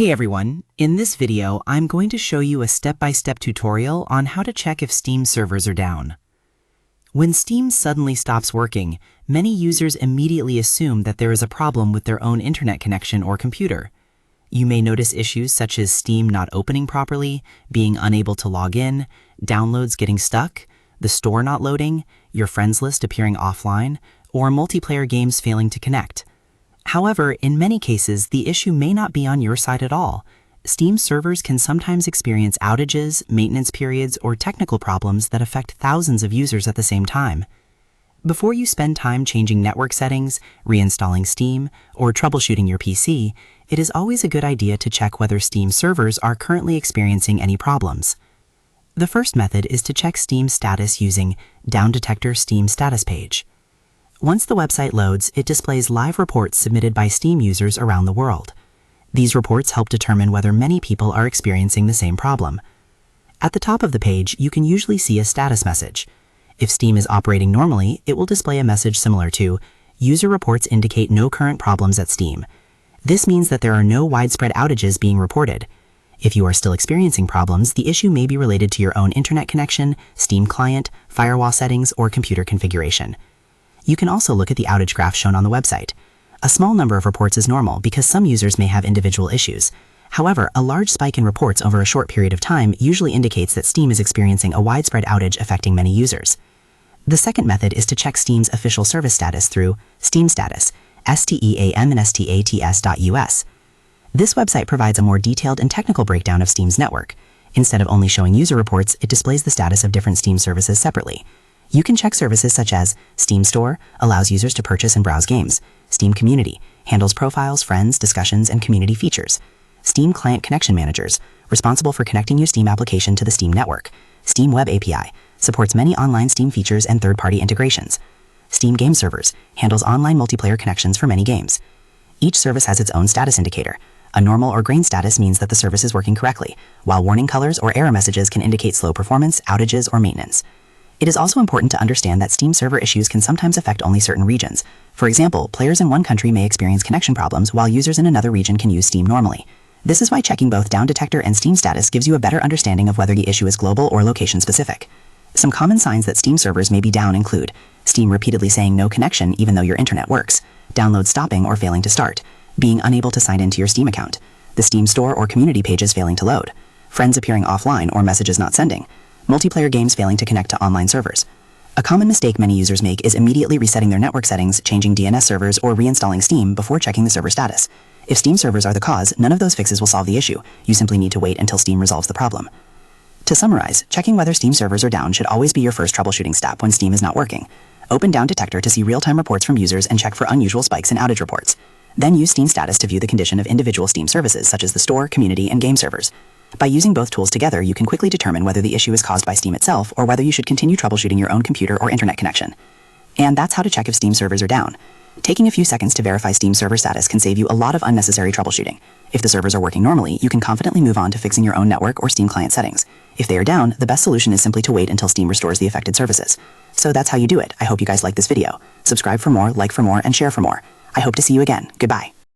Hey everyone, in this video I'm going to show you a step-by-step tutorial on how to check if Steam servers are down. When Steam suddenly stops working, many users immediately assume that there is a problem with their own internet connection or computer. You may notice issues such as Steam not opening properly, being unable to log in, downloads getting stuck, the store not loading, your friends list appearing offline, or multiplayer games failing to connect. However, in many cases, the issue may not be on your side at all. Steam servers can sometimes experience outages, maintenance periods, or technical problems that affect thousands of users at the same time. Before you spend time changing network settings, reinstalling Steam, or troubleshooting your PC, it is always a good idea to check whether Steam servers are currently experiencing any problems. The first method is to check Steam status using Downdetector Steam status page. Once the website loads, it displays live reports submitted by Steam users around the world. These reports help determine whether many people are experiencing the same problem. At the top of the page, you can usually see a status message. If Steam is operating normally, it will display a message similar to, "User reports indicate no current problems at Steam." This means that there are no widespread outages being reported. If you are still experiencing problems, the issue may be related to your own internet connection, Steam client, firewall settings, or computer configuration. You can also look at the outage graph shown on the website. A small number of reports is normal because some users may have individual issues. However, a large spike in reports over a short period of time usually indicates that Steam is experiencing a widespread outage affecting many users. The second method is to check Steam's official service status through Steam Status, steamstatus.us. This website provides a more detailed and technical breakdown of Steam's network. Instead of only showing user reports, it displays the status of different Steam services separately. You can check services such as Steam Store, allows users to purchase and browse games. Steam Community, handles profiles, friends, discussions, and community features. Steam Client Connection Managers, responsible for connecting your Steam application to the Steam network. Steam Web API, supports many online Steam features and third-party integrations. Steam Game Servers, handles online multiplayer connections for many games. Each service has its own status indicator. A normal or green status means that the service is working correctly, while warning colors or error messages can indicate slow performance, outages, or maintenance. It is also important to understand that Steam server issues can sometimes affect only certain regions. For example, players in one country may experience connection problems while users in another region can use Steam normally. This is why checking both Downdetector and Steam status gives you a better understanding of whether the issue is global or location-specific. Some common signs that Steam servers may be down include Steam repeatedly saying no connection even though your internet works, downloads stopping or failing to start, being unable to sign into your Steam account, the Steam Store or community pages failing to load, friends appearing offline or messages not sending, multiplayer games failing to connect to online servers. A common mistake many users make is immediately resetting their network settings, changing DNS servers, or reinstalling Steam before checking the server status. If Steam servers are the cause, none of those fixes will solve the issue. You simply need to wait until Steam resolves the problem. To summarize, checking whether Steam servers are down should always be your first troubleshooting step when Steam is not working. Open Downdetector to see real-time reports from users and check for unusual spikes in outage reports. Then use Steam status to view the condition of individual Steam services such as the store, community, and game servers. By using both tools together, you can quickly determine whether the issue is caused by Steam itself or whether you should continue troubleshooting your own computer or internet connection. And that's how to check if Steam servers are down. Taking a few seconds to verify Steam server status can save you a lot of unnecessary troubleshooting. If the servers are working normally, you can confidently move on to fixing your own network or Steam client settings. If they are down, the best solution is simply to wait until Steam restores the affected services. So that's how you do it. I hope you guys liked this video. Subscribe for more, like for more, and share for more. I hope to see you again. Goodbye.